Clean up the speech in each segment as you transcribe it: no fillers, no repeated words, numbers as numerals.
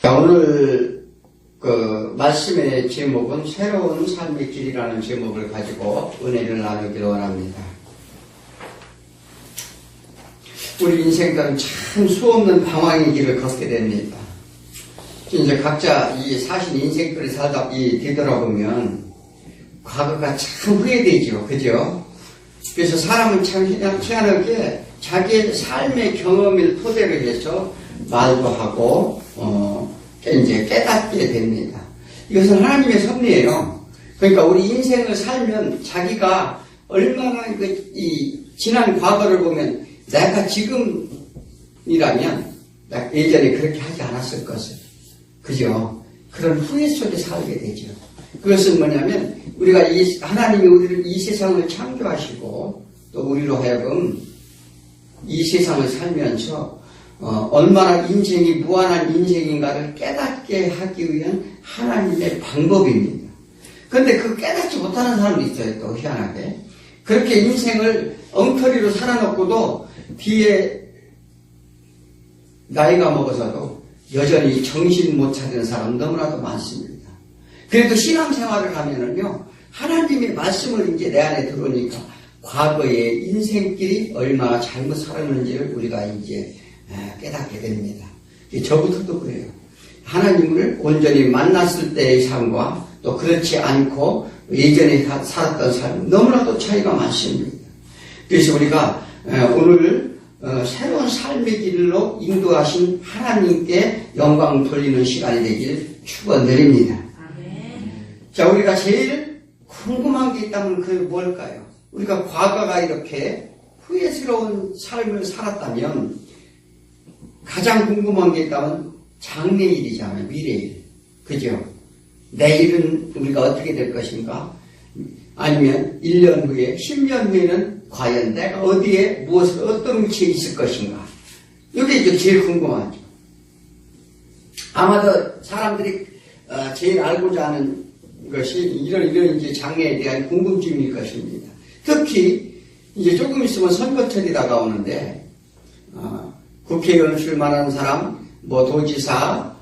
오늘 말씀의 제목은 새로운 삶의 길이라는 제목을 가지고 은혜를 나누기를 원합니다. 우리 인생들은 참 수없는 방황의 길을 걷게 됩니다. 이제 각자 이 사신 인생들을 살다 뒤돌아보면 과거가 참 후회되죠. 그죠? 그래서 사람은 참 희한하게 자기의 삶의 경험을 토대로 해서 말도 하고 이제 깨닫게 됩니다. 이것은 하나님의 섭리예요. 그러니까 우리 인생을 살면 자기가 얼마나 이 지난 과거를 보면 내가 지금이라면 예전에 그렇게 하지 않았을 것을, 그죠? 그런 후회 속에 살게 되죠. 그것은 뭐냐면 우리가 하나님이 우리를 이 세상을 창조하시고 또 우리로 하여금 이 세상을 살면서 얼마나 인생이 무한한 인생인가를 깨닫게 하기 위한 하나님의 방법입니다. 그런데 그 깨닫지 못하는 사람도 있어요. 또 희한하게 그렇게 인생을 엉터리로 살아놓고도 뒤에 나이가 먹어서도 여전히 정신 못 차리는 사람 너무나도 많습니다. 그래도 신앙생활을 하면은요, 하나님의 말씀을 이제 내 안에 들어오니까 과거의 인생길이 얼마나 잘못 살았는지를 우리가 이제 깨닫게 됩니다. 저부터도 그래요. 하나님을 온전히 만났을 때의 삶과 또 그렇지 않고 예전에 살았던 삶 너무나도 차이가 많습니다. 그래서 우리가 오늘 새로운 삶의 길로 인도하신 하나님께 영광 돌리는 시간이 되길 축원드립니다. 자, 우리가 제일 궁금한 게 있다면 그게 뭘까요? 우리가 과거가 이렇게 후회스러운 삶을 살았다면 가장 궁금한 게 있다면 장래일이잖아요. 미래일. 그죠? 내일은 우리가 어떻게 될 것인가? 아니면 1년 후에, 10년 후에는 과연 내가 어디에, 무엇을, 어떤 위치에 있을 것인가? 이게 이제 제일 궁금하죠. 아마도 사람들이 제일 알고자 하는 것이 이런 이제 장래에 대한 궁금증일 것입니다. 특히 이제 조금 있으면 선거철이 다가오는데 국회의원 출마하는 사람, 도지사,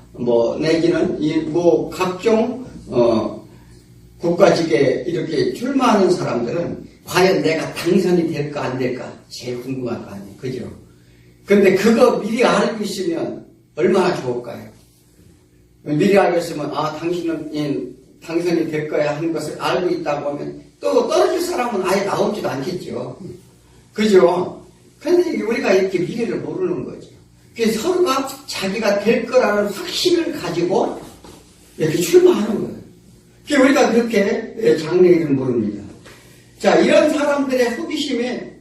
내지는 각종 국가직에 이렇게 출마하는 사람들은 과연 내가 당선이 될까 안 될까 제일 궁금할 거 아니에요. 그죠? 그런데 그거 미리 알고 있으면 얼마나 좋을까요? 미리 알고 있으면 당신은 당선이 될 거야 하는 것을 알고 있다고 하면 또 떨어질 사람은 아예 나오지도 않겠죠. 그죠? 그런데 우리가 이렇게 미래를 모르는 거죠. 그래서 서로가 자기가 될 거라는 확신을 가지고 이렇게 출마하는 거예요. 그래서 우리가 그렇게 장래일을 모릅니다. 자, 이런 사람들의 호기심에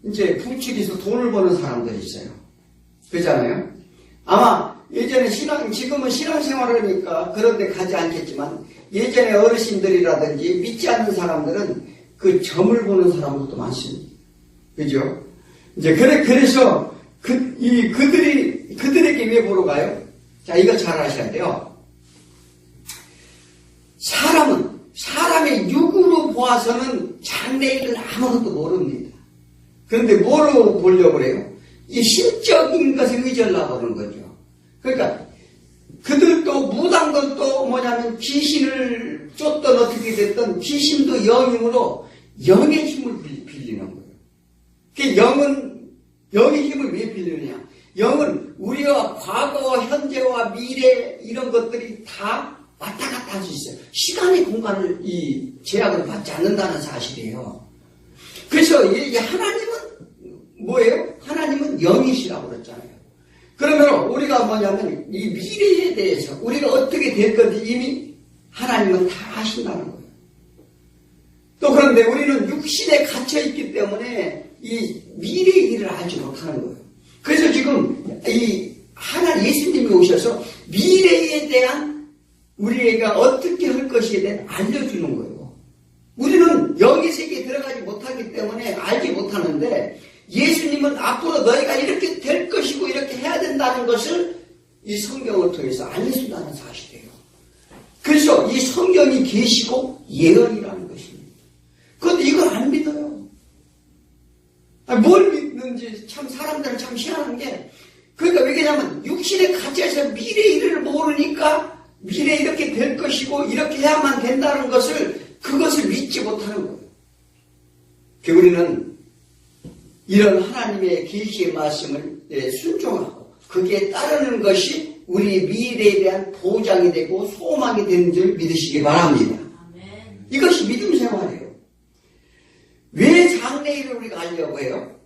이제 부추기서 돈을 버는 사람들이 있어요. 그렇잖아요? 아마 예전에 지금은 신앙생활을 하니까 그런 데 가지 않겠지만 예전에 어르신들이라든지 믿지 않는 사람들은 그 점을 보는 사람들도 많습니다. 그죠? 이제 그래서 그들에게 왜 보러 가요? 자, 이거 잘 아셔야 돼요. 사람의 육으로 보아서는 장래일을 아무것도 모릅니다. 그런데 뭐로 보려고 그래요? 이 신적인 것에 의존하려고 하는 거죠. 그러니까 그들도 무당들도 뭐냐면 귀신을 쫓던 어떻게 됐든 귀신도 영임으로 영의 힘을 빌리는 거예요. 그 영의 힘을 왜 빌리느냐? 영은 우리와 과거와 현재와 미래 이런 것들이 다 왔다 갔다 할 수 있어요. 시간의 공간을 제약을 받지 않는다는 사실이에요. 그래서 하나님은 뭐예요? 하나님은 영이시라고 그랬잖아요. 그러면 우리가 뭐냐면 이 미래에 대해서 우리가 어떻게 될 건지 이미 하나님은 다 아신다는 거예요. 또 그런데 우리는 육신에 갇혀 있기 때문에 이 미래의 일을 알지 못하는 거예요. 그래서 지금 예수님이 오셔서 미래에 대한 우리가 어떻게 할 것에 대해 알려주는 거예요. 우리는 영의 세계에 들어가지 못하기 때문에 알지 못하는데 예수님은 앞으로 너희가 이렇게 될 것이고 이렇게 해야 된다는 것을 이 성경을 통해서 알려준다는 사실이에요. 그래서 이 성경이 계시고 예언이라는 것입니다. 그런데 이걸 안 믿어요. 뭘 믿는지 참 사람들은 참 희한한 게 그러니까 왜냐면 육신의 가치에서 미래의 일을 모르니까 미래에 이렇게 될 것이고 이렇게 해야만 된다는 것을 그것을 믿지 못하는 거예요. 우리는 이런 하나님의 계시의 말씀을 순종하고 거기에 따르는 것이 우리 미래에 대한 보장이 되고 소망이 되는 줄 믿으시기 바랍니다. 아멘. 이것이 믿음 생활이에요. 왜 장래일을 우리가 알려고 해요?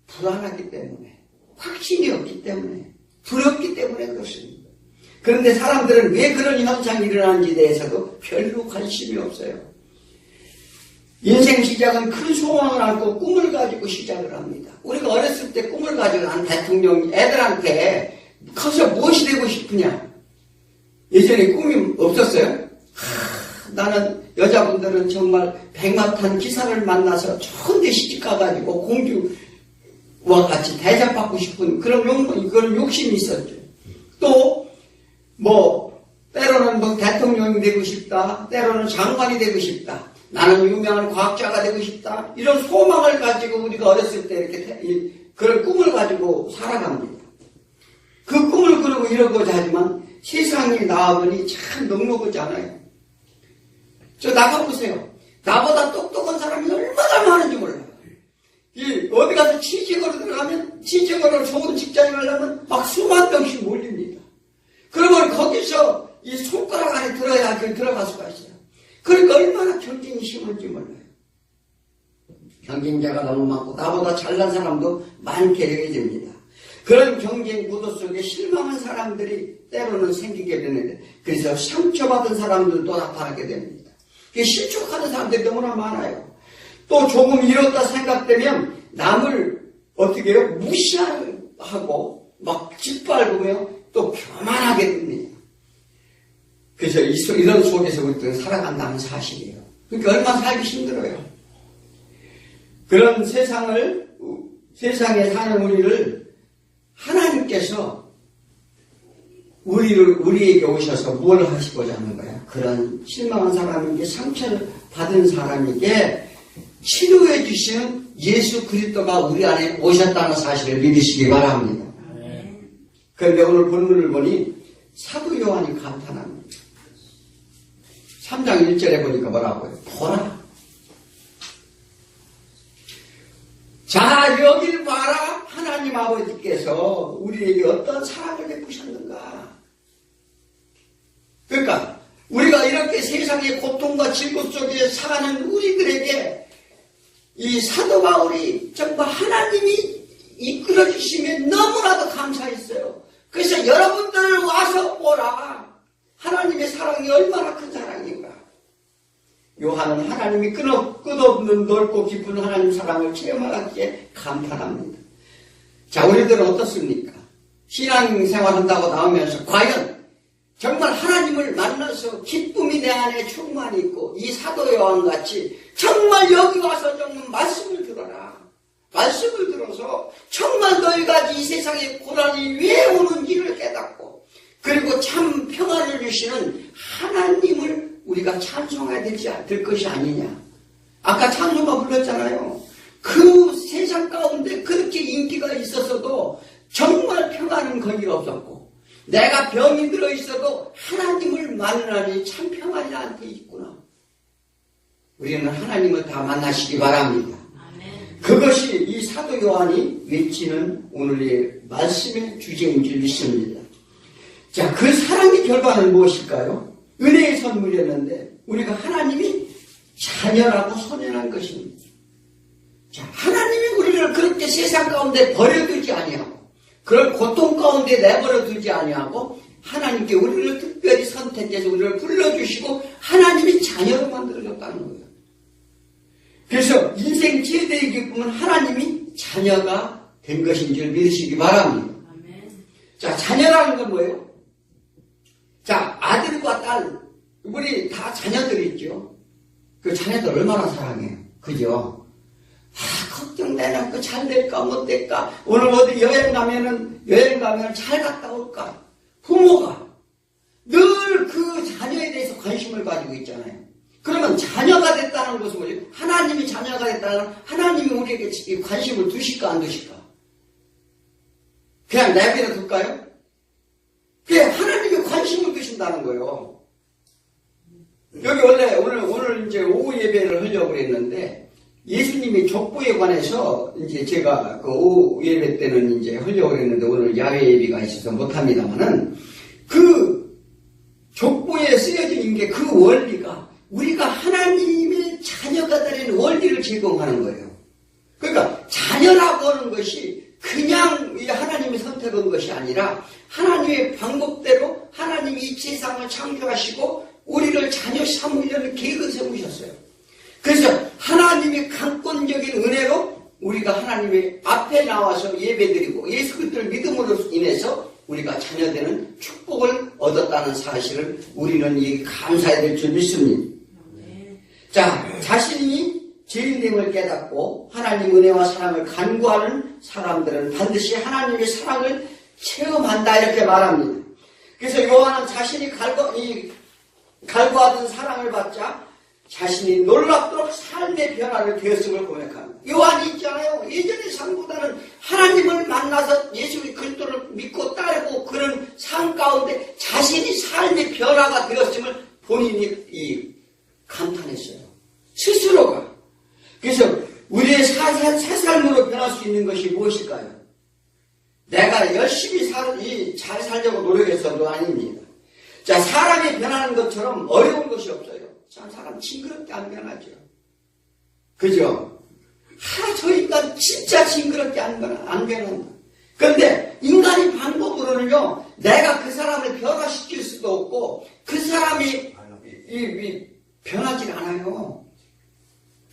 불안하기 때문에, 확신이 없기 때문에, 두렵기 때문에 그렇습니다. 그런데 사람들은 왜 그런 현상이 일어나는지에 대해서도 별로 관심이 없어요. 인생 시작은 큰 소망을 안고 꿈을 가지고 시작을 합니다. 우리가 어렸을 때 꿈을 가지고 난 대통령 애들한테 커서 무엇이 되고 싶으냐? 예전에 꿈이 없었어요? 나는 여자분들은 정말 백마탄 기사를 만나서 좋은 데 시집가가지고 공주와 같이 대접받고 싶은 그런 욕심이 있었죠. 또 때로는 대통령이 되고 싶다. 때로는 장관이 되고 싶다. 나는 유명한 과학자가 되고 싶다. 이런 소망을 가지고 우리가 어렸을 때 이렇게 그런 꿈을 가지고 살아갑니다. 그 꿈을 꾸르고 이러고자 하지만 세상에 나와보니 참 넉넉하지 않아요. 저 나가보세요. 나보다 똑똑한 사람이 얼마나 많은지 몰라요. 어디 가서 취직으로 들어가면 취직으로 좋은 직장에 가려면 막 수만 명씩 몰립니다. 그러면 거기서 이 손가락 안에 들어야 들어갈 수가 있어요. 그러니까 얼마나 경쟁이 심한지 몰라요. 경쟁자가 너무 많고 나보다 잘난 사람도 많게 되게 됩니다. 그런 경쟁 구도 속에 실망한 사람들이 때로는 생기게 되는데 그래서 상처받은 사람들도 나타나게 됩니다. 실족하는 사람들이 너무나 많아요. 또 조금 이렇다 생각되면 남을 어떻게 해요? 무시하고 막 짓밟으며 또 교만하게 됩니다. 그래서 이런 속에서 우리들은 살아간다는 사실이에요. 그러니까 얼마나 살기 힘들어요. 그런 세상에 사는 우리를 하나님께서 우리에게 오셔서 뭘 하시고자 하는 거야? 그런 실망한 사람에게 상처를 받은 사람에게 치료해 주시는 예수 그리스도가 우리 안에 오셨다는 사실을 믿으시기 바랍니다. 그런데 오늘 본문을 보니 사도 요한이 감탄합니다. 3장 1절에 보니까 뭐라고요? 보라. 자, 여길 봐라. 하나님 아버지께서 우리에게 어떤 사랑을 베푸셨는가. 그러니까 우리가 이렇게 세상의 고통과 질고 속에 사는 우리들에게 이 사도 바울이 정말 하나님이 이끌어 주시면 너무나도 감사했어요. 그래서 여러분들 와서 보라. 하나님의 사랑이 얼마나 큰 사랑인가. 요한은 하나님이 끝없는 넓고 깊은 하나님 사랑을 체험하기에 감탄합니다. 자, 우리들은 어떻습니까? 신앙생활 한다고 나오면서 과연 정말 하나님을 만나서 기쁨이 내 안에 충만히 있고 이 사도 요한같이 정말 여기 와서 정말 말씀을 들어라. 말씀을 들어서 정말 너희가 이 세상에 고난이 왜 오는지를 깨닫고 그리고 참 평안을 주시는 하나님을 우리가 찬송해야 될 것이 아니냐. 아까 찬송가 불렀잖아요. 그 세상 가운데 그렇게 인기가 있었어도 정말 평안은 거기가 없었고 내가 병이 들어 있어도 하나님을 만나니 참 평안이 나한테 있구나. 우리는 하나님을 다 만나시기 바랍니다. 그것이 이 사도 요한이 외치는 오늘의 말씀의 주제인 줄 믿습니다. 자, 그 사랑의 결과는 무엇일까요? 은혜의 선물이었는데 우리가 하나님이 자녀라고 선언한 것입니다. 자, 하나님이 우리를 그렇게 세상 가운데 버려두지 아니하고 그런 고통 가운데 내버려두지 아니하고 하나님께 우리를 특별히 선택해서 우리를 불러주시고 하나님이 자녀로 만들어줬다는 거예요. 그래서 인생 최대의 기쁨은 하나님이 자녀가 된 것인 줄 믿으시기 바랍니다. 자, 자녀라는 건 뭐예요? 자, 아들과 딸, 우리 다 자녀들이 있죠. 그 자녀들 얼마나 사랑해요. 그죠? 걱정되는 거 잘 될까, 못 될까? 오늘 어디 여행 가면 잘 갔다 올까? 부모가 늘 그 자녀에 대해서 관심을 가지고 있잖아요. 그러면 자녀가 됐다는 것은 뭐죠? 하나님이 자녀가 됐다는 건 하나님이 우리에게 관심을 두실까, 안 두실까? 그냥 내버려 둘까요? 그게 하나님이 관심을 두신다는 거예요. 여기 원래 오늘 이제 오후 예배를 하려고 했는데 예수님이 족보에 관해서 이제 제가 그 오후 예배 때는 이제 하려고 했는데 오늘 야외 예배가 있어서 못합니다만은 그 족보에 쓰여진 게 그 원리가 우리가 하나님의 자녀가 되는 원리를 제공하는 거예요. 그러니까 자녀라고 하는 것이 그냥 하나님이 선택한 것이 아니라 하나님의 방법대로 하나님이 이 세상을 창조하시고 우리를 자녀 삼으려는 계획을 세우셨어요. 그래서 하나님의 강권적인 은혜로 우리가 하나님의 앞에 나와서 예배드리고 예수 그리스도를 믿음으로 인해서 우리가 자녀되는 축복을 얻었다는 사실을 우리는 감사해야 될 줄 믿습니다. 자, 자신이 죄인됨을 깨닫고 하나님 은혜와 사랑을 간구하는 사람들은 반드시 하나님의 사랑을 체험한다 이렇게 말합니다. 그래서 요한은 자신이 갈구하던 사랑을 받자 자신이 놀랍도록 삶의 변화를 되었음을 고백합니다. 요한이 있잖아요. 예전의 삶보다는 하나님을 만나서 예수 그리스도를 믿고 따르고 그런 삶 가운데 자신이 삶의 변화가 되었음을 본인이 감탄했어요. 스스로가. 그래서 우리의 새 삶으로 변할 수 있는 것이 무엇일까요? 내가 열심히 잘 살려고 노력해서도 아닙니다. 자, 사람이 변하는 것처럼 어려운 것이 없어요. 사람 징그럽게 안 변하죠. 그죠? 저 인간 진짜 징그럽게 안 변한다. 그런데 인간의 방법으로는요, 내가 그 사람을 변화시킬 수도 없고, 그 사람이 변하지 않아요.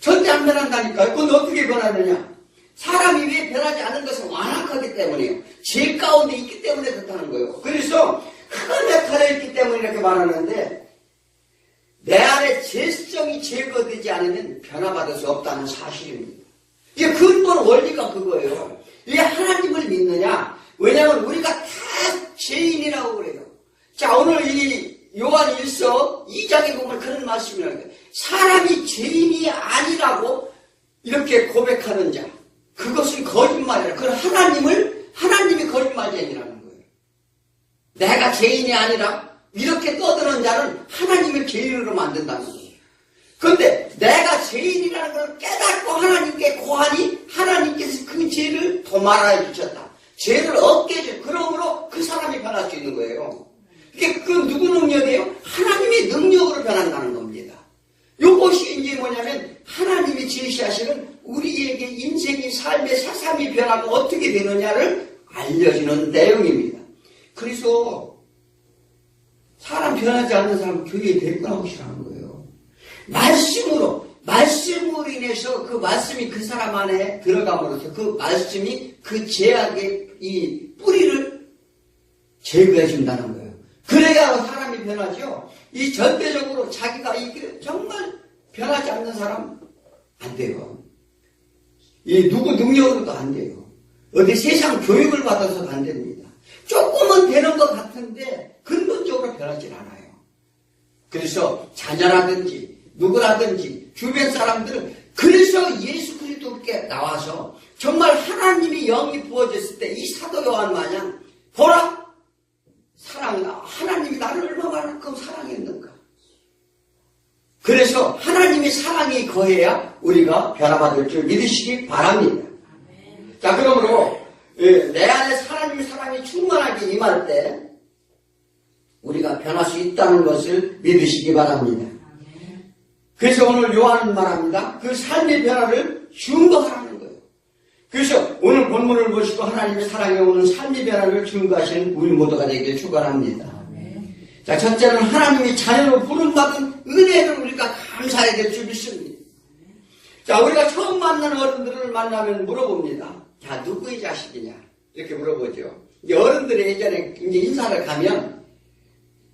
절대 안 변한다니까요. 그건 어떻게 변하느냐? 사람이 왜 변하지 않는 것은 완악하기 때문이에요. 죄 가운데 있기 때문에 그렇다는 거예요. 그래서 흑암에 가려있기 때문에 이렇게 말하는데 내 안에 죄성이 제거되지 않으면 변화받을 수 없다는 사실입니다. 이게 근본 원리가 그거예요. 왜 하나님을 믿느냐? 왜냐하면 우리가 다 죄인이라고 그래요. 자, 오늘 이 요한 1서 2장에 보면 그런 말씀이 나와요. 사람이 죄인이 아니라고 이렇게 고백하는 자, 그것은 거짓말이라. 그건 하나님이 거짓말쟁이라는 거예요. 내가 죄인이 아니라 이렇게 떠드는 자는 하나님을 죄인으로 만든다는 거예요. 그런데 내가 죄인이라는 걸 깨닫고 하나님께 고하니 하나님께서 그 죄를 도말하여 주셨다. 죄를 얻게 해줘. 그러므로 그 사람이 변할 수 있는 거예요. 그 누구 능력이에요? 하나님의 능력으로 변한다는 겁니다. 이것이 이제 뭐냐면 하나님이 제시하시는 우리에게 인생의 삶의 새삼이 변하고 어떻게 되느냐를 알려주는 내용입니다. 그래서 사람 변하지 않는 사람은 교회에 데리고 나오시라는 거예요. 말씀으로 인해서 그 말씀이 그 사람 안에 들어감으로써 그 말씀이 그 죄악의 이 뿌리를 제거해 준다는 거예요. 그래야 사람이 변하죠. 이 절대적으로 자기가 정말 변하지 않는 사람 안 돼요. 이 누구 능력으로도 안 돼요. 어디 세상 교육을 받아서도 안 됩니다. 조금은 되는 것 같은데 근본적으로 변하지 않아요. 그래서 자녀라든지 누구라든지 주변 사람들은 그래서 예수 그리스도께 나와서 정말 하나님이 영이 부어졌을 때 이 사도 요한 마냥 보라! 하나님이 나를 얼마만큼 사랑했는가. 그래서 하나님의 사랑이 거해야 우리가 변화받을 줄 믿으시기 바랍니다. 자, 그러므로 내 안에 하나님의 사랑이 충만하게 임할 때 우리가 변할 수 있다는 것을 믿으시기 바랍니다. 그래서 오늘 요한은 말합니다. 그 삶의 변화를 증거하라는 거예요. 그래서 오늘 본문을 보시고 하나님의 사랑에 오는 삶의 변화를 증거하시는 우리 모두가 되기를 축원합니다. 자, 첫째는 하나님의 자녀로 부름받은 은혜를 우리가 감사해야 될 줄 믿습니다. 자, 우리가 처음 만나는 어른들을 만나면 물어봅니다. 야, 누구의 자식이냐? 이렇게 물어보죠. 이제 어른들이 예전에 이제 인사를 가면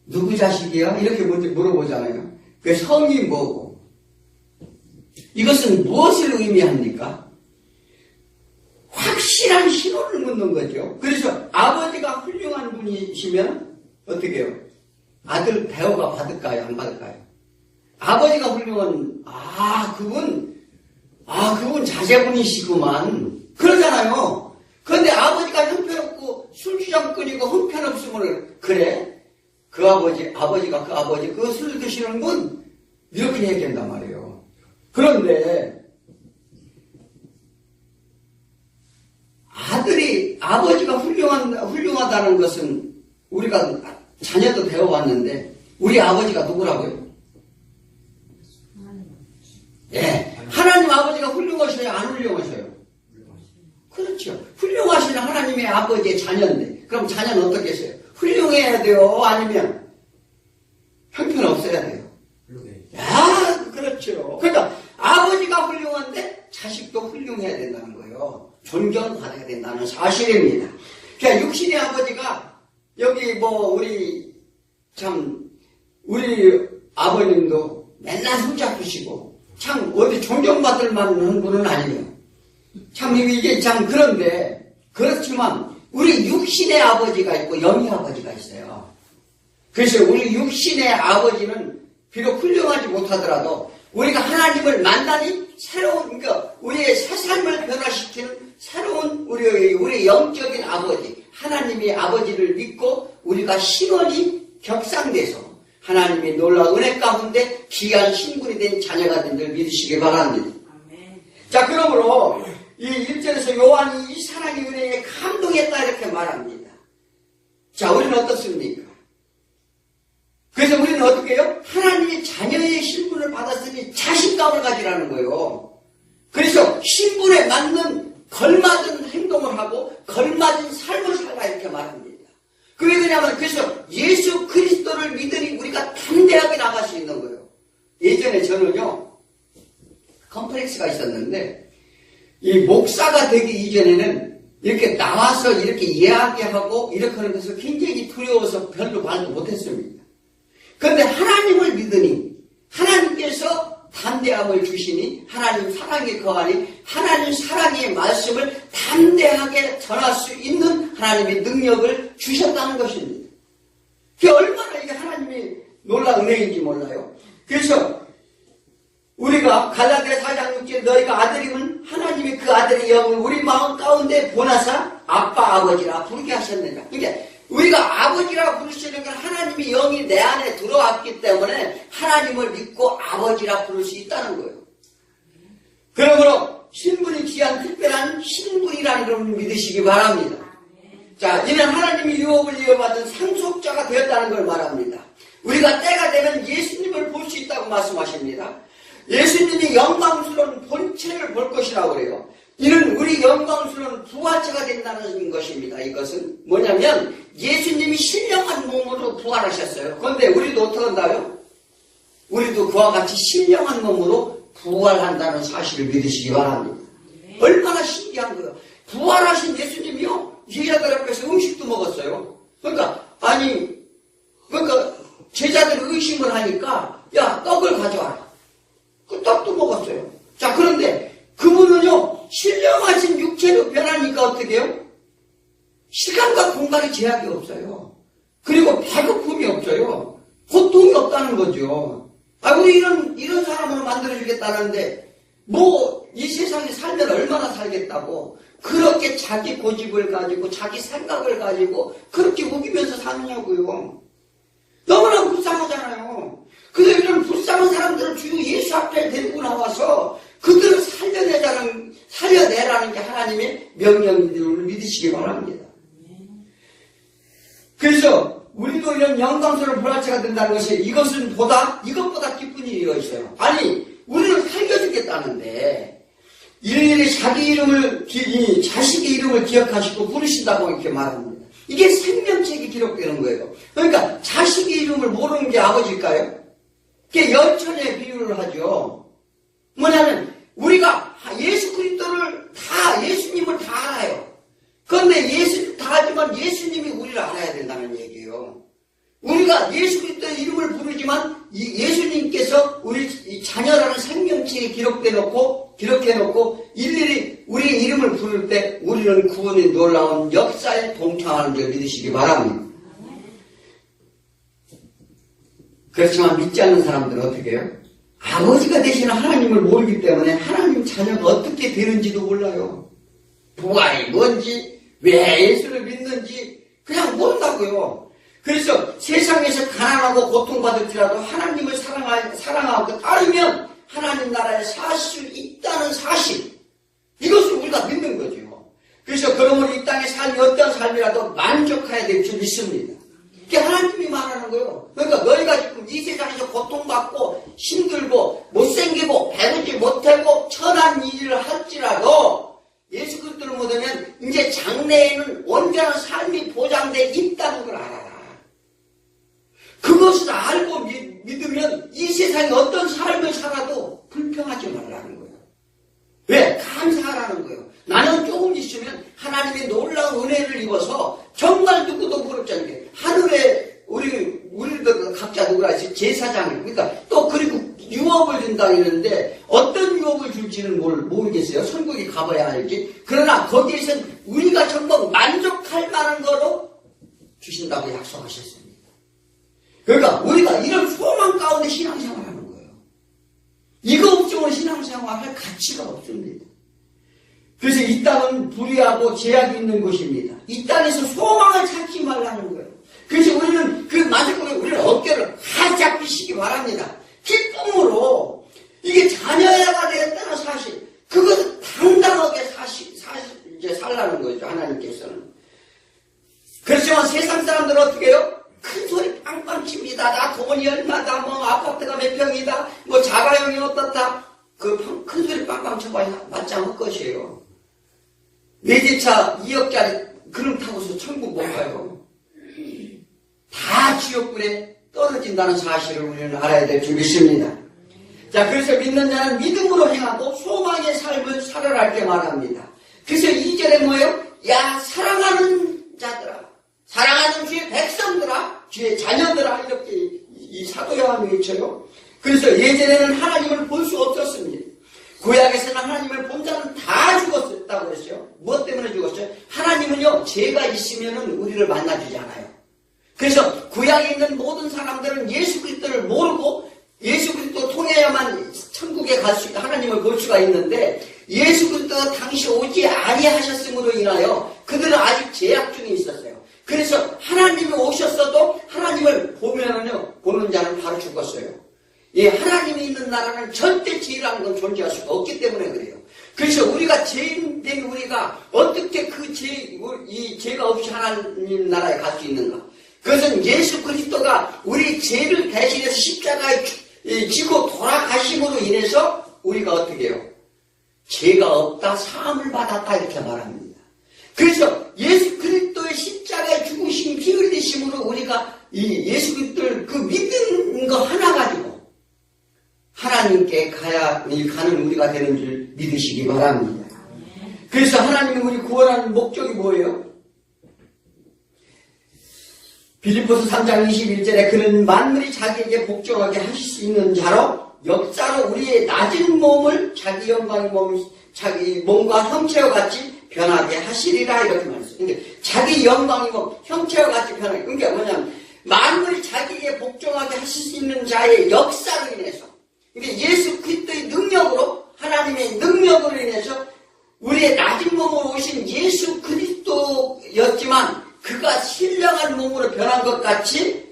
누구 자식이야? 이렇게 먼저 물어보잖아요. 그 성이 뭐고? 이것은 무엇을 의미합니까? 확실한 신호를 묻는 거죠. 그래서 아버지가 훌륭한 분이시면 어떻게 해요? 아들 대우가 받을까요? 안 받을까요? 아버지가 훌륭한, 그분 자제분이시구만. 그러잖아요. 그런데 아버지가 형편없고 술주정꾼이고 형편없으면 그래? 그 아버지가 그 아버지 그 술 드시는 분 이렇게 얘기한단 말이에요. 그런데 아버지가 훌륭하다는 것은 우리가 자녀도 배워왔는데 우리 아버지가 누구라고요? 예, 하나님 아버지가 훌륭하셔요? 안 훌륭하셔요? 그렇죠. 훌륭하신 하나님의 아버지의 자녀인데 그럼 자녀는 어떻게 했어요? 훌륭해야 돼요? 아니면 형편없어야 돼요? 야, 그렇죠. 그러니까 아버지가 훌륭한데 자식도 훌륭해야 된다는 거예요. 존경받아야 된다는 사실입니다. 그러니까 육신의 아버지가 여기 우리 아버님도 맨날 손잡으시고 참 어디 존경받을 만한 분은 아니에요. 참 이게 참 그런데 그렇지만 우리 육신의 아버지가 있고 영의 아버지가 있어요. 그래서 우리 육신의 아버지는 비록 훌륭하지 못하더라도 우리가 하나님을 만나니 새로운 우리의 새 삶을 변화시키는 새로운 우리의 영적인 아버지 하나님의 아버지를 믿고 우리가 신원이 격상돼서 하나님의 놀라운 은혜 가운데 귀한 신분이 된 자녀가 된 줄 믿으시기 바랍니다. 아멘. 자, 그러므로 이 1절에서 요한이 이 사랑의 은혜에 감동했다 이렇게 말합니다. 자, 우리는 어떻습니까? 그래서 우리는 어떻게 해요? 하나님의 자녀의 신분을 받았으니 자신감을 가지라는 거예요. 그래서 신분에 맞는 걸맞은 행동을 하고 걸맞은 삶을 살라 이렇게 말합니다. 그게 왜냐하면 그래서 예수 그리스도를 믿으니 우리가 담대하게 나갈 수 있는 거예요. 예전에 저는요 컴플렉스가 있었는데 이 목사가 되기 이전에는 이렇게 나와서 이렇게 이야기하고 이렇게 하는 것을 굉장히 두려워서 별로 말도 못했습니다. 그런데 하나님을 믿으니 하나님께서 담대함을 주시니 하나님 사랑에 거하니 하나님 사랑의 말씀을 담대하게 전할 수 있는 하나님의 능력을 주셨다는 것입니다. 그게 얼마나 이게 하나님의 놀라운 은혜인지 몰라요. 그래서 우리가 갈라디아 4장 6절 너희가 아들이면 하나님이 그 아들의 영을 우리 마음 가운데 보내사 아빠 아버지라 부르게 하셨느냐. 그러니까 우리가 아버지라 부르시는 건 하나님의 영이 내 안에 들어왔기 때문에 하나님을 믿고 아버지라 부를 수 있다는 거예요. 그러므로 신분이 귀한 특별한 신분이라는 걸 믿으시기 바랍니다. 자, 이는 하나님이 유업을 이어받은 상속자가 되었다는 걸 말합니다. 우리가 때가 되면 예수님을 볼 수 있다고 말씀하십니다. 예수님이 영광스러운 본체를 볼 것이라고 그래요. 이는 우리 영광스러운 부활체가 된다는 것입니다. 이것은 뭐냐면 예수님이 신령한 몸으로 부활하셨어요. 그런데 우리도 어떻게 한다요? 우리도 그와 같이 신령한 몸으로 부활한다는 사실을 믿으시기 바랍니다. 얼마나 신기한 거예요. 부활하신 예수님이요 제자들 앞에서 음식도 먹었어요. 그러니까 제자들이 의심을 하니까 야 떡을 가져와라. 그 떡도 먹었어요. 자, 그런데 그분은요 신령하신 육체로 변하니까 어떻게 해요? 시간과 공간의 제약이 없어요. 그리고 배고픔이 없어요. 고통이 없다는 거죠. 우리 이런 사람으로 만들어주겠다는데 이 세상에 살면 얼마나 살겠다고 그렇게 자기 고집을 가지고 자기 생각을 가지고 그렇게 우기면서 사느냐고요. 너무나 불쌍하잖아요. 그래서 이런 불쌍한 사람들을 주 예수 앞에 데리고 나와서 그들을 살려내라는 게 하나님의 명령을 믿으시기 바랍니다. 그래서 우리도 이런 영광스러운 부활체가 된다는 것이 이것보다 기쁜 일이 있어요. 아니 우리를 살려주겠다는데 일일이 자식의 이름을 기억하시고 부르신다고 이렇게 말합니다. 이게 생명책이 기록되는 거예요. 그러니까 자식의 이름을 모르는 게 아버지일까요? 그게 열천에 비유를 하죠. 뭐냐면 우리가 예수님을 다 알아요. 그런데 예수를 다 알지만 예수님이 우리를 알아야 된다는 얘기예요. 우리가 예수 그리스도의 이름을 부르지만 예수님께서 우리 자녀라는 생명책에 기록해놓고 일일이 우리의 이름을 부를 때 우리는 구원의 놀라운 역사에 동참하는 줄 믿으시기 바랍니다. 그렇지만 믿지 않는 사람들은 어떻게 해요? 아버지가 되시는 하나님을 모르기 때문에 하나님 자녀가 어떻게 되는지도 몰라요. 부활이 뭔지, 왜 예수를 믿는지, 그냥 모른다고요. 그래서 세상에서 가난하고 고통받을지라도 하나님을 사랑하고 따르면 하나님 나라에 살 수 있다는 사실, 이것을 우리가 믿는 거죠. 그래서 그러므로 이 땅의 삶이 어떤 삶이라도 만족해야 될 줄 믿습니다. 그게 하나님이 말하는 거예요. 그러니까 너희가 지금 이 세상에서 고통받고 힘들고 못생기고 배우지 못하고 천한 일을 할지라도 예수 그리스도를 믿으면 이제 장래에는 온전한 삶이 보장되어 있다는 걸 알아라. 그것을 알고 믿으면 이 세상에 어떤 삶을 살아도 불평하지 말라는 거예요. 왜? 감사하라는 거예요. 나는 조금 있으면 하나님의 놀라운 은혜를 입어서 정말 누구도 부럽지 않게 하늘에 우리도 각자 누구라 해서 제사장이, 그러니까 또 그리고 유업을 준다 이러는데 어떤 유업을 줄지는 모르겠어요. 천국에 가봐야 알지. 그러나 거기에선 우리가 정말 만족할 만한 거로 주신다고 약속하셨습니다. 그러니까 우리가 이런 소망 가운데 신앙생활하는 거예요. 이거 없으면 신앙생활할 가치가 없습니다. 그래서 이 땅은 불의하고 제약이 있는 곳입니다. 이 땅에서 소망을 찾지 말라는 거예요. 그래서 우리는 그 만족감에 우리는 어깨를 활짝 펴시기 바랍니다. 기쁨으로 이게 자녀가 되었다는 사실, 그것을 당당하게 이제 살라는 거죠. 하나님께서는. 그렇지만 세상 사람들은 어떻게 해요? 큰 소리 빵빵 칩니다. 나 돈이 얼마다, 뭐 아파트가 몇 평이다, 뭐 자가용이 어떻다. 그 큰 소리 빵빵 쳐봐야 맞지 않을 것이에요. 외제차 2억짜리 그름 타고서 천국 못 가요. 다 지옥불에 떨어진다는 사실을 우리는 알아야 될 줄 믿습니다. 자, 그래서 믿는 자는 믿음으로 행하고 소망의 삶을 살아갈 때 말합니다. 그래서 2절에 뭐예요? 야, 사랑하는 자들아, 사랑하는 주의 백성들아, 주의 자녀들아, 이렇게 이 사도 요한이 외쳐요. 그래서 예전에는 하나님을 볼 수 없었습니다. 구약에서는 하나님을 본 자는 다 죽었다고 그랬어요. 무엇 때문에 죽었어요? 하나님은요, 죄가 있으면은 우리를 만나주지 않아요. 그래서 구약에 있는 모든 사람들은 예수 그리스도를 모르고 예수 그리스도 통해야만 천국에 갈 수 있다, 하나님을 볼 수가 있는데, 예수 그리스도가 당시 오지 아니하셨음으로 인하여 그들은 아직 죄악 중에 있었어요. 그래서 하나님이 오셨어도 하나님을 보는 자는 바로 죽었어요. 예, 하나님이 있는 나라는 절대 죄라는 건 존재할 수가 없기 때문에 그래요. 그래서 우리가 죄인된 우리가 어떻게 이 죄가 없이 하나님 나라에 갈 수 있는가? 그것은 예수 그리스도가 우리 죄를 대신해서 십자가에 지고 돌아가심으로 인해서 우리가 어떻게 해요? 죄가 없다, 사함을 받았다, 이렇게 말합니다. 그래서 예수 그리스도의 십자가에 죽으심, 피 흘리심으로 우리가 이 예수 그리스도를 그 믿는 거 하나 가지고 하나님께 가는 우리가 되는 줄 믿으시기 바랍니다. 그래서 하나님이 우리 구원하는 목적이 뭐예요? 빌립보서 3장 21절에 그는 만물이 자기에게 복종하게 하실 수 있는 자로 역사로 우리의 낮은 몸을 자기 영광의 자기 몸과 형체와 같이 변하게 하시리라, 이렇게 말했어요. 그러니까 자기 영광의 몸, 형체와 같이 변하게. 그러니까 뭐냐면 만물이 자기에게 복종하게 하실 수 있는 자의 역사로 인해서, 그러니까 예수 그리스도의 능력으로, 하나님의 능력으로 인해서 우리의 낮은 몸으로 오신 예수 그리스도였지만 그가 신령한 몸으로 변한 것 같이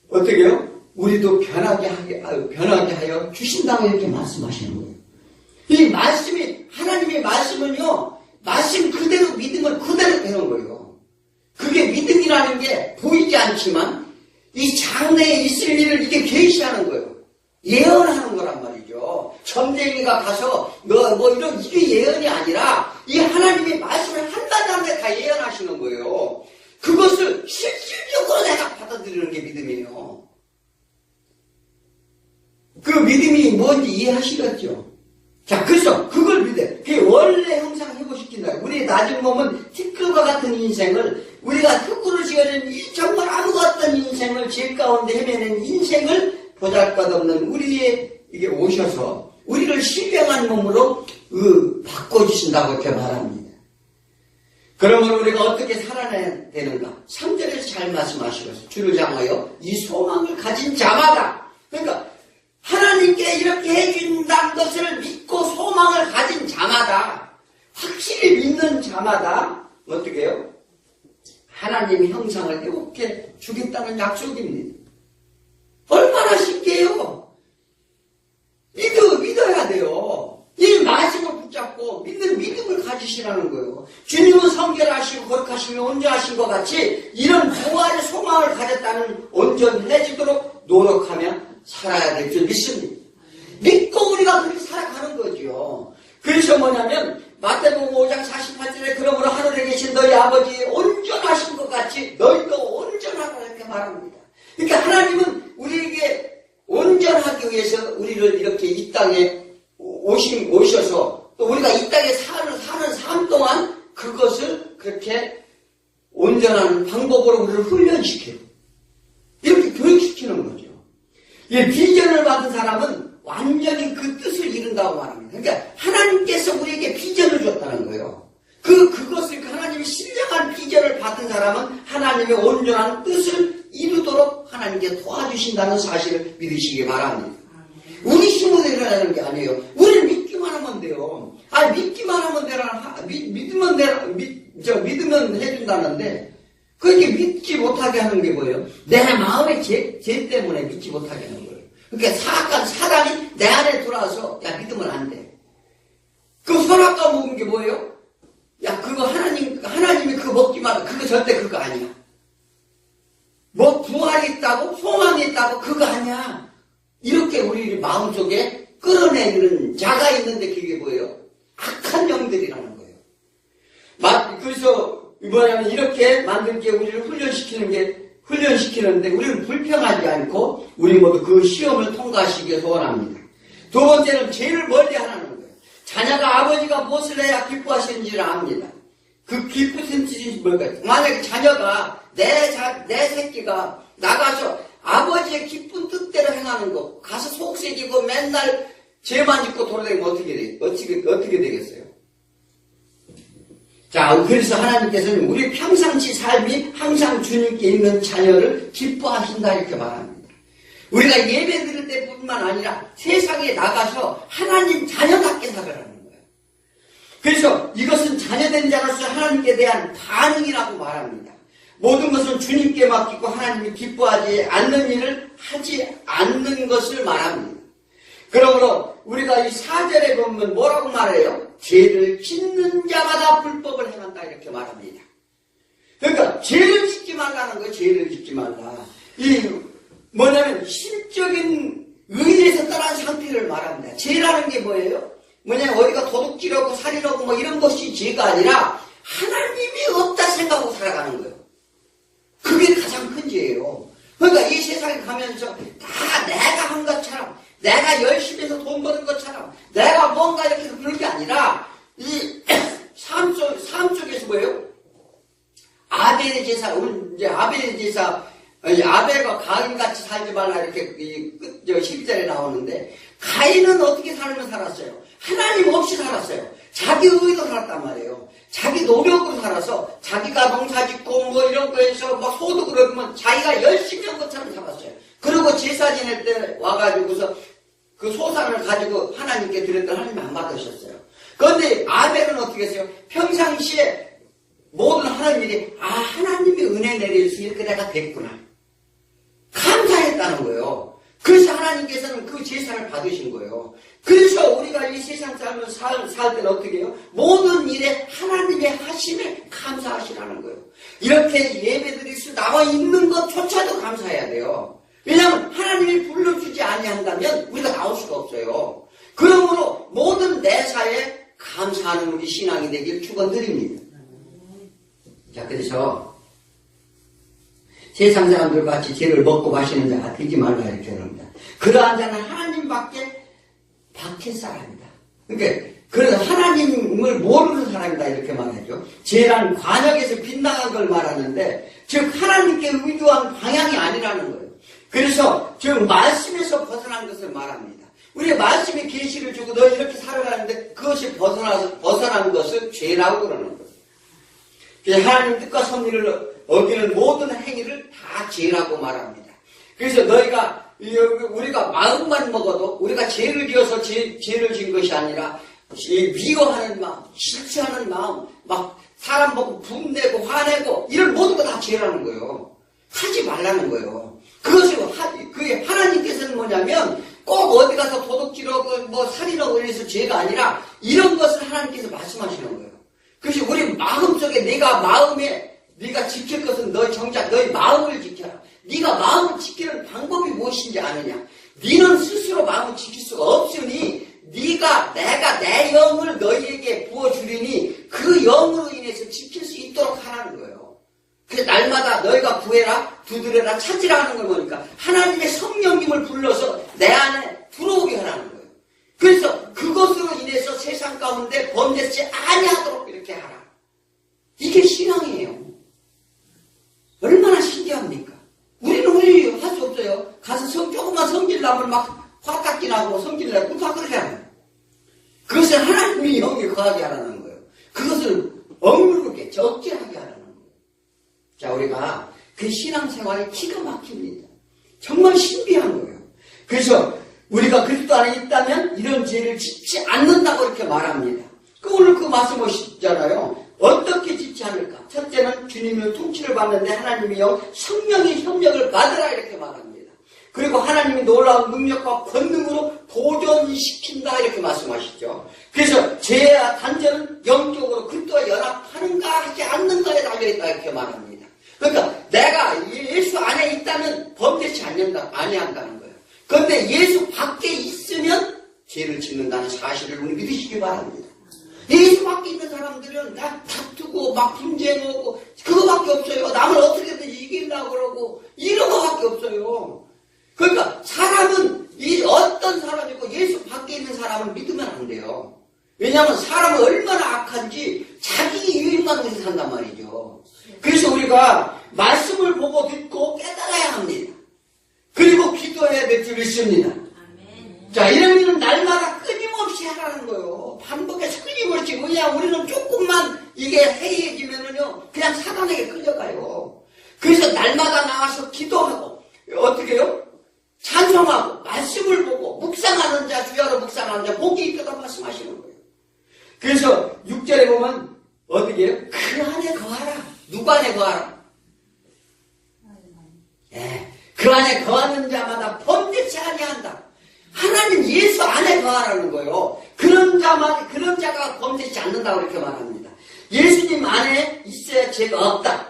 어떻게 해요? 우리도 변하게 하여 주신다고 이렇게 말씀하시는 거예요. 이 말씀이, 하나님의 말씀은요, 말씀 그대로 믿음을 그대로 되는 거예요. 그게 믿음이라는 게 보이지 않지만 이 장래에 있을 일을 이게 계시하는 거예요. 예언하는 거란 말이죠. 점쟁이가 가서 이게 예언이 아니라 이 하나님의 말씀을 한마디 한마디 다 예언하시는 거예요. 그것을 실질적으로 내가 받아들이는 게 믿음이에요. 그 믿음이 뭔지 이해하시겠죠? 자, 그래서 그걸 믿어요. 그게 원래 형상 회복시킨다. 우리의 낮은 몸은 티끌과 같은 인생을, 우리가 흙으로 지어진 정말 아무것도 없던 인생을, 죄 가운데 헤매는 인생을 보잘것없는 우리에게 오셔서 우리를 신령한 몸으로 바꿔주신다고 이렇게 말합니다. 그러면 우리가 어떻게 살아내야 되는가? 3절에서 잘 말씀하시면서 주를 향하여 이 소망을 가진 자마다, 그러니까 하나님께 이렇게 해준다는 것을 믿고 소망을 가진 자마다, 확실히 믿는 자마다 어떻게 해요? 하나님의 형상을 이렇게 주겠다는 약속입니다. 얼마나 쉽게요? 믿어야 돼요. 이 말씀을 붙잡고 믿음을 가지시라는 거예요. 주님은 성결하시고 거룩하시며 온전하신 것 같이 이런 부활의 소망을 가졌다는 온전해지도록 노력하며 살아야 될 줄 믿습니다. 믿고 우리가 그렇게 살아가는 거죠. 그래서 뭐냐면 마태복음 5장 48절에 그러므로 하늘에 계신 너희 아버지 온전하신 것 같이 너희도 온전하라 이렇게 말합니다. 그러니까 하나님은 우리에게 온전하기 위해서 우리를 이렇게 이 땅에 오셔서 또 우리가 이 땅에 사는 삶 동안 그것을 그렇게 온전한 방법으로 우리를 훈련시켜요. 이렇게 교육시키는 거죠. 이 비전을 받은 사람은 완전히 그 뜻을 이룬다고 말합니다. 그러니까 하나님께서 우리에게 비전을 줬다는 거예요. 그것을 하나님이 신령한 비전을 받은 사람은 하나님의 온전한 뜻을 이루도록 하나님께 도와주신다는 사실을 믿으시기 바랍니다. 우리 힘으로 일어나는 게 아니에요. 우리는 믿기만 하면 돼요. 믿기만 하면 믿으면 해준다는데, 그렇게 믿지 못하게 하는 게 뭐예요? 내 마음의 죄 때문에 믿지 못하게 하는 거예요. 그러니까 사단이 내 안에 들어와서, 야, 믿으면 안 돼. 그 선악과 먹은 게 뭐예요? 야, 그거 하나님이 그거 먹지 마. 그거 절대 그거 아니야. 뭐 부활이 있다고, 소망이 있다고, 그거 아니야. 이렇게 우리 마음속에 끌어내는 자가 있는데 그게 뭐예요? 악한 영들이라는 거예요. 그래서 뭐냐면 이렇게 만들게 우리를 훈련시키는데 우리는 불평하지 않고 우리 모두 그 시험을 통과하시기 소원합니다. 두 번째는 죄를 멀리하라는 거예요. 자녀가 아버지가 무엇을 해야 기뻐하시는지를 압니다. 그 기쁘신 뜻이 뭘까요? 만약에 자녀가 내 새끼가 나가서 아버지의 기쁜 뜻대로 행하는 거, 가서 속색이고 맨날 죄만 짓고 돌아다니면 어떻게 되겠어요? 자, 그래서 하나님께서는 우리 평상시 삶이 항상 주님께 있는 자녀를 기뻐하신다 이렇게 말합니다. 우리가 예배 드릴 때뿐만 아니라 세상에 나가서 하나님 자녀답게 살아가는 거예요. 그래서 이것은 자녀된 자로서 하나님께 대한 반응이라고 말합니다. 모든 것은 주님께 맡기고 하나님이 기뻐하지 않는 일을 하지 않는 것을 말합니다. 그러므로 우리가 이 4절에 보면 뭐라고 말해요? 죄를 짓는 자마다 불법을 행한다 이렇게 말합니다. 그러니까 죄를 짓지 말라는 거예요. 죄를 짓지 말라. 뭐냐면 신적인 의에서 떠난 상태를 말합니다. 죄라는 게 뭐예요? 뭐냐면 어디가 도둑질하고 살인하고 뭐 이런 것이 죄가 아니라 하나님이 없다 생각하고 살아가는 거예요. 그게 가장 큰 죄예요. 그러니까 이 세상에 가면서 다 내가 한 것처럼, 내가 열심히 해서 돈 버는 것처럼, 내가 뭔가 이렇게 그런 게 아니라, 이 삶 속에서 뭐예요? 아벨의 제사, 아벨과 가인같이 살지 말라 이렇게 12절에 나오는데, 가인은 어떻게 살면 살았어요? 하나님 없이 살았어요. 자기 의도 살았단 말이에요. 자기 노력으로 살아서 자기가 농사 짓고 뭐 이런 거에서 막 소득을 얻으면 자기가 열심히 한 것처럼 살았어요. 그리고 제사 지낼 때 와가지고서 그 소산을 가지고 하나님께 드렸더니 하나님 안 받으셨어요. 그런데 아벨은 어떻게 했어요? 평상시에 모든 하나님이 하나님이 은혜 내려주셔서 이렇게 내가 됐구나. 감사했다는 거예요. 그래서 하나님께서는 그 제사를 받으신 거예요. 그래서 우리가 이 세상 삶을 살 때는 어떻게 해요? 모든 일에 하나님의 하심에 감사하시라는 거예요. 이렇게 예배드릴 수 나와 있는 것조차도 감사해야 돼요. 왜냐하면 하나님이 불러주지 아니한다면 우리가 나올 수가 없어요. 그러므로 모든 내사에 감사하는 우리 신앙이 되길 축원드립니다. 자, 그래서 세상 사람들 같이 죄를 먹고 마시는 자가 되지 말라 이렇게 합니다. 그러한 자는 하나님밖에 밖의 사람이다. 그러니까 그래서 하나님을 모르는 사람이다 이렇게 말하죠. 죄란 관역에서 빗나간 걸 말하는데 즉 하나님께 의도한 방향이 아니라는 거예요. 그래서 즉 말씀에서 벗어난 것을 말합니다. 우리의 말씀이 계시를 주고 너 이렇게 살아가는데 그것이 벗어난 것을 죄라고 그러는 거예요. 그래서 하나님 뜻과 섭리를 어기는 모든 행위를 다 죄라고 말합니다. 그래서 우리가 마음만 먹어도 우리가 죄를 지어서 죄를 지은 것이 아니라 미워하는 마음, 질투하는 마음, 막 사람 보고 분내고 화내고 이런 모든 거 다 죄라는 거예요. 하지 말라는 거예요. 그게 하나님께서는 뭐냐면 꼭 어디 가서 도둑질하고 뭐 살인하고 이래서 죄가 아니라 이런 것을 하나님께서 말씀하시는 거예요. 그래서 우리 마음속에 네가 지킬 것은 너의 마음을 지켜라. 네가 마음을 지키는 방법이 무엇인지 아느냐? 네는 스스로 마음을 지킬 수가 없으니 내가 내 영을 너희에게 부어주리니 그 영으로 인해서 지킬 수 있도록 하라는 거예요. 그래서 날마다 너희가 구해라, 두드려라, 찾으라 하는 걸 보니까 하나님의 성령님을 불러서 내 안에 들어오게 하라는 거예요. 그래서 그것으로 인해서 세상 가운데 범죄치 아니하도록 이렇게 하라. 이게 신앙이에요. 얼마나 신기합니까? 우리 할 수 없어요. 가서 조금만 성질 나면 막 화딱지 나고 성질 나고 다 그렇게 하는 거예요. 그것을 하나님이 영에 거하게 하라는 거예요. 그것을 억누르게 적재하게 하라는 거예요. 자, 우리가 그 신앙생활이 기가 막힙니다. 정말 신비한 거예요. 그래서 우리가 그리스도 안에 있다면 이런 죄를 짓지 않는다고 이렇게 말합니다. 오늘 그 말씀 보시잖아요. 어떻게 짓지 않을까? 첫째는 주님의 통치를 받는데 하나님의 영, 성령의 협력을 받으라 이렇게 말합니다. 그리고 하나님이 놀라운 능력과 권능으로 보존시킨다 이렇게 말씀하시죠. 그래서 죄와 단죄는 영적으로 그리스도와 연합하는가 하지 않는가에 달려있다 이렇게 말합니다. 그러니까 내가 예수 안에 있다면 범죄치 아니한다는 거예요. 그런데 예수 밖에 있으면 죄를 짓는다는 사실을 우리 믿으시기 바랍니다. 예수 밖에 있는 사람들은 다투고 막 분쟁하고 그거밖에 없어요. 남을 어떻게든 이기려고 그러고 이런 거밖에 없어요. 그러니까 사람은 어떤 사람이고 예수 밖에 있는 사람은 믿으면 안 돼요. 왜냐하면 사람은 얼마나 악한지 자기 유익만 위해서 산단 말이죠. 그래서 우리가 말씀을 보고 듣고 깨달아야 합니다. 그리고 기도해야 될 줄 믿습니다. 자, 이런 일은 날마다 끊임없이 하라는 거예요. 반복해서 끊임없이. 왜냐하면 우리는 조금만 이게 해이해지면은요, 그냥 사단에게 끌려가요. 그래서 날마다 나와서 기도하고, 어떻게 해요? 찬송하고, 말씀을 보고, 묵상하는 자, 주야로 묵상하는 자, 복이 있다 말씀하시는 거예요. 그래서 6절에 보면, 어떻게 해요? 그 안에 거하라. 누구 안에 거하라? 예, 그 안에 거하는 자마다 범죄치 아니한다. 하나님 예수 안에 거하라는 거예요. 그런 자가 범죄치 않는다고 이렇게 말합니다. 예수님 안에 있어야 죄가 없다.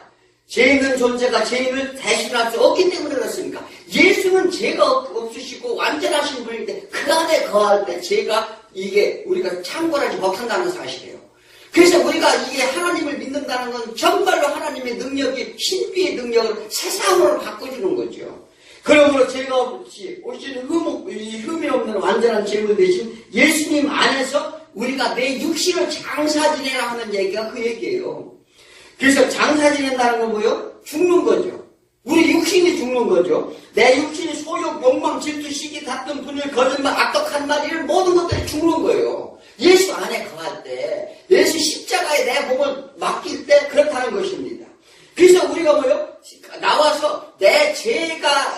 죄 있는 존재가 죄인을 대신할 수 없기 때문에 그렇습니까? 예수는 죄가 없으시고 완전하신 분인데 그 안에 거할 때 죄가 이게 우리가 창궐하지 못한다는 사실이에요. 그래서 우리가 이게 하나님을 믿는다는 건 정말로 하나님의 능력이 신비의 능력을 세상으로 바꿔주는 거죠. 그러므로 죄가 없이 오신 흠이 없는 완전한 제물 대신 예수님 안에서 우리가 내 육신을 장사 지내라 하는 얘기가 그 얘기예요. 그래서 장사 지낸다는 건 뭐예요? 죽는 거죠. 우리 육신이 죽는 거죠. 내 육신이 소욕, 욕망, 질투, 시기, 다툼, 분열, 거짓말, 악독한 말 이런 모든 것들이 죽는 거예요. 예수 안에 거할 때, 예수 십자가에 내 몸을 맡길 때 그렇다는 것입니다. 그래서 우리가 뭐예요? 나와서 내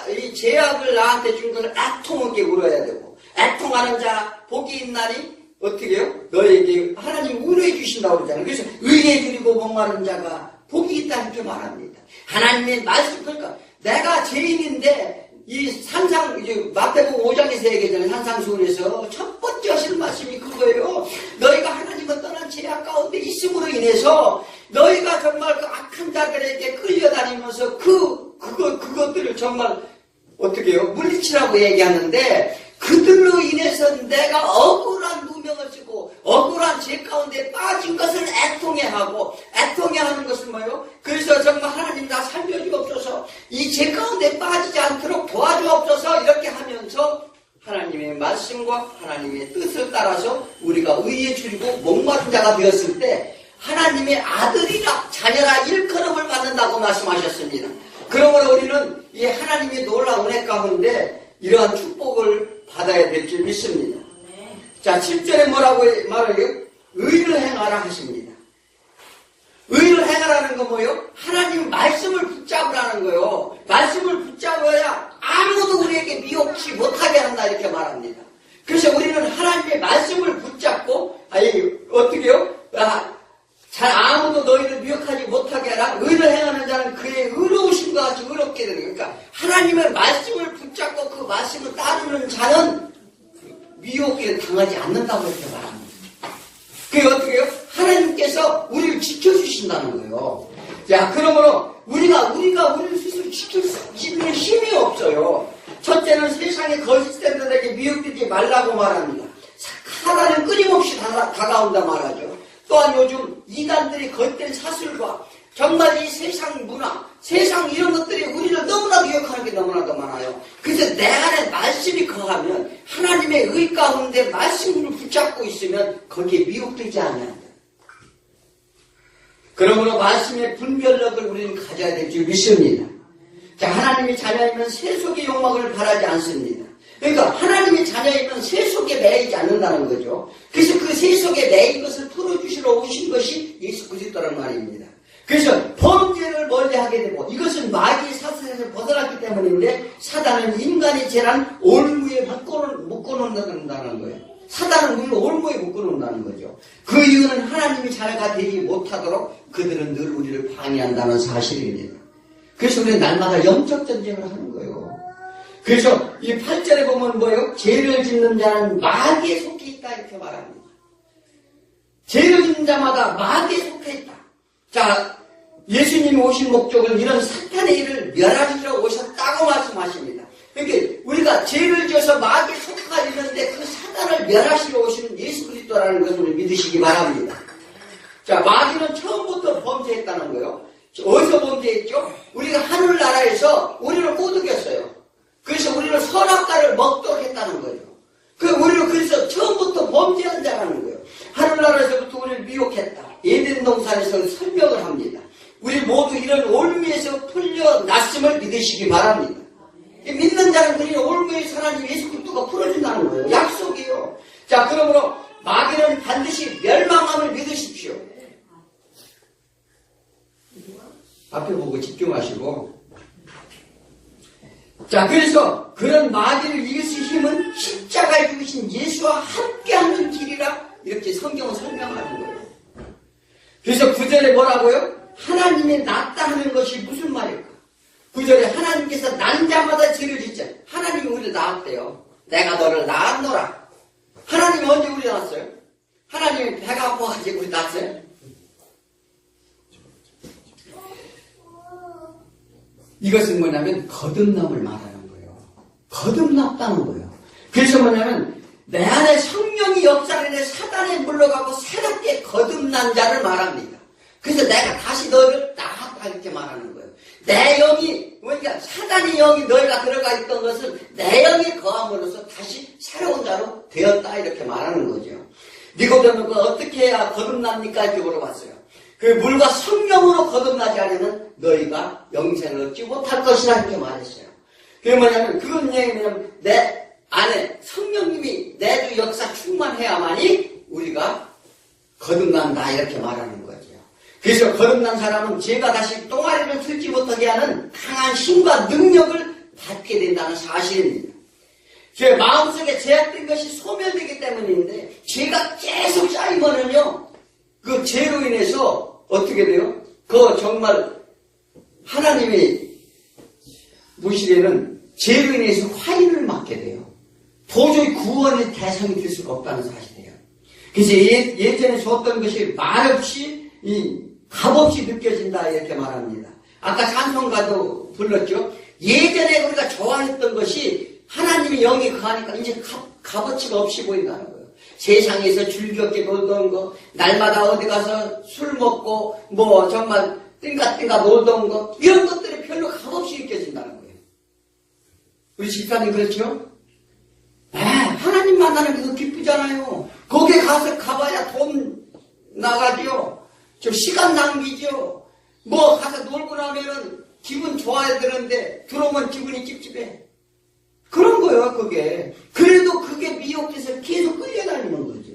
이 죄악을 나한테 준 것을 애통하게 울어야 되고, 애통하는 자 복이 있나니 어떻게 해요? 너에게 하나님이 위로해 주신다고 그러잖아요. 그래서 의에 줄이고 목마른 자가 복이 있다 이렇게 말합니다. 하나님의 말씀, 그러니까 내가 죄인인데 이제 마태복음 5장에서 얘기하잖아요. 산상수훈에서 첫 번째 하시는 말씀이 그거예요. 너희가 하나님을 떠난 죄악 가운데 있음으로 인해서 너희가 정말 그 악한 자들에게 끌려다니면서 그것들을 정말 어떻게 해요? 물리치라고 얘기하는데 그들로 인해서 내가 억울한 누명을 쓰고 억울한 죄 가운데 빠진 것을 애통해하고 애통해하는 것은 뭐예요? 그래서 정말 하나님 나 살려주옵소서, 이 죄 가운데 빠지지 않도록 도와주옵소서 이렇게 하면서 하나님의 말씀과 하나님의 뜻을 따라서 우리가 의에 줄이고 목마른 자가 되었을 때 하나님의 아들이라 자녀라 일컬음을 받는다고 말씀하셨습니다. 그러므로 우리는 이 하나님의 놀라운 은혜 가운데 이러한 축복을 받아야 될 줄 믿습니다. 자, 7절에 뭐라고 말해요? 의를 행하라 하십니다. 의를 행하라는 건 뭐예요? 하나님 말씀을 붙잡으라는 거예요. 말씀을 붙잡아야 아무도 우리에게 미혹치 못하게 한다 이렇게 말합니다. 그래서 우리는 하나님의 말씀을 붙잡고 아니, 어떻게요? 잘 아무도 너희를 미혹하지 못하게 하라. 의를 행하는 자는 그의 의로우심과 같이 의롭게 되는 거예요. 그러니까 하나님의 말씀을 붙잡고 그 말씀을 따르는 자는 미혹에 당하지 않는다고 이렇게 말합니다. 그게 어떻게 해요? 하나님께서 우리를 지켜주신다는 거예요. 자, 그러므로 우리가 우리를 스스로 지킬 수 있는 힘이 없어요. 첫째는 세상의 거짓들에게 미혹되지 말라고 말합니다. 사단은 끊임없이 다가온다 말하죠. 또한 요즘 이단들이 거짓된 사슬과 정말 이 세상 문화, 세상 이런 것들이 우리를 너무나 미혹하는 게 너무나도 많아요. 그래서 내 안에 말씀이 거하면 하나님의 의 가운데 말씀을 붙잡고 있으면 거기에 미혹되지 않아요. 그러므로 말씀의 분별력을 우리는 가져야 될 줄 믿습니다. 자, 하나님의 자녀이면 세속의 욕망을 바라지 않습니다. 그러니까 하나님의 자녀이면 세속에 매이지 않는다는 거죠. 그래서 그 세속에 매인 것을 풀어주시러 오신 것이 예수 그리스도라는 말입니다. 그래서 범죄를 멀리하게 되고 이것은 마귀의 사슬에서 벗어났기 때문인데 사단은 인간의 죄란 올무에 묶어놓는다는 거예요. 사단은 우리를 올무에 묶어놓는다는 거죠. 그 이유는 하나님의 자녀가 되지 못하도록 그들은 늘 우리를 방해한다는 사실입니다. 그래서 우리는 날마다 영적 전쟁을 하는 거예요. 그래서 이 8절에 보면 뭐예요? 죄를 짓는 자는 마귀에 속해 있다 이렇게 말합니다. 죄를 짓는 자마다 마귀에 속해 있다. 자, 예수님이 오신 목적은 이런 사탄의 일을 멸하시러 오셨다고 말씀하십니다. 그러니까 우리가 죄를 지어서 마귀에 속하려는데 그 사단을 멸하시러 오시는 예수 그리스도라는 것을 믿으시기 바랍니다. 자, 마귀는 처음부터 범죄했다는 거예요. 어디서 범죄했죠? 우리가 하늘나라에서 우리를 꼬드겼어요. 그래서 우리를 선악과를 먹도록 했다는 거죠. 우리를 그래서 처음부터 범죄한 자라는 거예요. 하늘나라에서부터 우리를 미혹했다. 에덴 동산에서 설명을 합니다. 우리 모두 이런 올무에서 풀려났음을 믿으시기 바랍니다. 믿는 자는 그리 올무에서 하나님 예수 그리스도가 풀어준다는 거예요. 약속이에요. 자, 그러므로 마귀는 반드시 멸망함을 믿으십시오. 앞에 보고 집중하시고. 자, 그래서 그런 마귀를 이기실 힘은 십자가에 죽으신 예수와 함께하는 길이라 이렇게 성경은 설명하는 거예요. 그래서 9절에 뭐라고요? 하나님이 낫다 하는 것이 무슨 말일까? 9절에 하나님께서 난 자마다 죄를 짓자. 하나님이 우리를 낳았대요. 내가 너를 낳았노라. 하나님이 언제 우리 낳았어요? 하나님이 배가 아파가지고 우리 낳았어요? 이것은 뭐냐면 거듭남을 말하는 거예요. 거듭났다는 거예요. 그래서 뭐냐면 내 안에 성령이 역사하는 사단에 물러가고 새롭게 거듭난 자를 말합니다. 그래서 내가 다시 너를 낳았다 이렇게 말하는 거예요. 내 영이 그러니까 사단의 영이 너희가 들어가 있던 것은 내 영이 거함으로써 다시 새로운 자로 되었다 이렇게 말하는 거죠. 니고데모가 어떻게 해야 거듭납니까? 이렇게 물어봤어요. 그 물과 성령으로 거듭나지 않으면 너희가 영생을 얻지 못할 것이라 이렇게 말했어요. 그게 뭐냐면 그건 뭐냐면 내 안에 성령님이 내주 역사 충만해야만이 우리가 거듭난다 이렇게 말하는 거죠. 그래서 거듭난 사람은 죄가 다시 똥아리를 틀지 못하게 하는 강한 힘과 능력을 받게 된다는 사실입니다. 제 마음속에 제약된 것이 소멸되기 때문인데 죄가 계속 쌓이면은요 그 죄로 인해서 어떻게 돼요? 정말 하나님의 무시에는 죄로 인해서 화인을 맞게 돼요. 도저히 구원의 대상이 될 수가 없다는 사실이에요. 그래서 예전에 줬던 것이 말없이 값없이 느껴진다 이렇게 말합니다. 아까 찬송가도 불렀죠. 예전에 우리가 좋아했던 것이 하나님의 영이 거하니까 이제 값어치가 없이 보인다는 거예요. 세상에서 즐겁게 놀던 거, 날마다 어디 가서 술 먹고 정말 띵가띵가 놀던 거 이런 것들이 별로 값없이 느껴진다는 거예요. 우리 집사님 그렇죠? 하나님 만나는 게 더 기쁘잖아요. 거기에 가봐야 돈 나가죠. 좀 시간 낭비죠. 가서 놀고 나면은 기분 좋아야 되는데 들어오면 기분이 찝찝해. 그런 거예요, 그게. 그래도 그게 미혹돼서 계속 끌려다니는 거죠.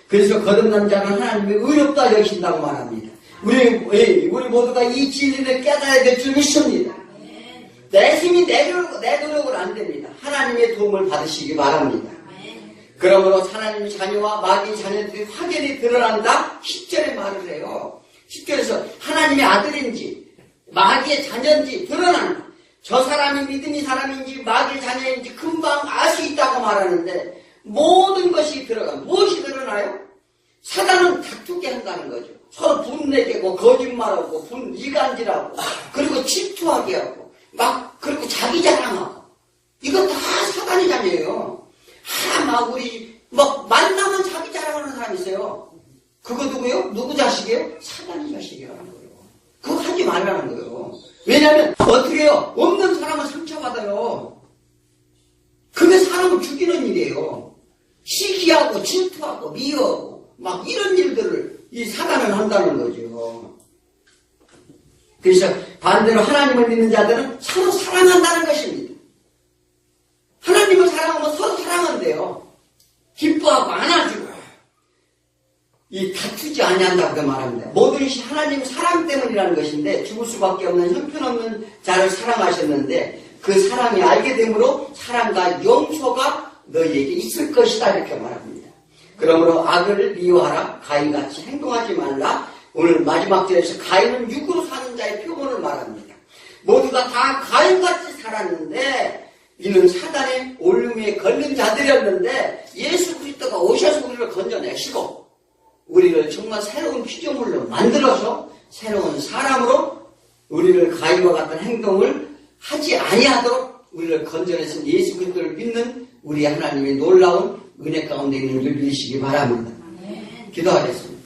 그래서 거듭난 자는 하나님의 의롭다 여기신다고 말합니다. 우리 모두가 이 진리를 깨달아야 될 줄 믿습니다. 내 힘이 내 노력은 안 됩니다. 하나님의 도움을 받으시기 바랍니다. 그러므로 하나님의 자녀와 마귀의 자녀들이 확연히 드러난다. 10절에 말을 해요. 10절에서 하나님의 아들인지 마귀의 자녀인지 드러난다. 저 사람이 믿음의 사람인지 마귀의 자녀인지 금방 알 수 있다고 말하는데 모든 것이 들어가. 무엇이 드러나요? 사단은 다투게 한다는 거죠. 서로 분내게고 거짓말하고 이간질하고 그리고 질투하게 하고 그리고 자기 자랑하고 이거 다 사단의 자녀예요. 우리 만나면 자기 자랑하는 사람이 있어요. 그거 누구요? 누구 자식이에요? 사단의 자식이라는 거예요. 그거 하지 말라는 거예요. 왜냐하면 어떻게 해요? 없는 사람은 상처받아요. 그게 사람을 죽이는 일이에요. 시기하고 질투하고 미워하고 이런 일들을 이 사단은 한다는 거죠. 그래서 반대로 하나님을 믿는 자들은 서로 사랑한다는 것입니다. 하나님을 사랑하면 서로 사랑한대요. 기뻐하고 안아주고 다투지 아니한다고 말합니다. 모든 것이 하나님 사랑 때문이라는 것인데 죽을 수밖에 없는 형편없는 자를 사랑하셨는데 그 사랑이 알게 되므로 사랑과 용서가 너희에게 있을 것이다 이렇게 말합니다. 그러므로 악을 미워하라. 가인같이 행동하지 말라. 오늘 마지막 절에서 가인은 육으로 사는 자의 표본을 말합니다. 모두가 다 가인같이 살았는데 이는 사단의 올무에 걸린 자들이었는데 예수 그리스도가 오셔서 우리를 건져내시고 우리를 정말 새로운 피조물로 만들어서 새로운 사람으로 우리를 가인과 같은 행동을 하지 아니하도록 우리를 건져내신 예수 그리스도를 믿는 우리 하나님의 놀라운 은혜 가운데 있는 줄 믿으시기 바랍니다. 기도하겠습니다.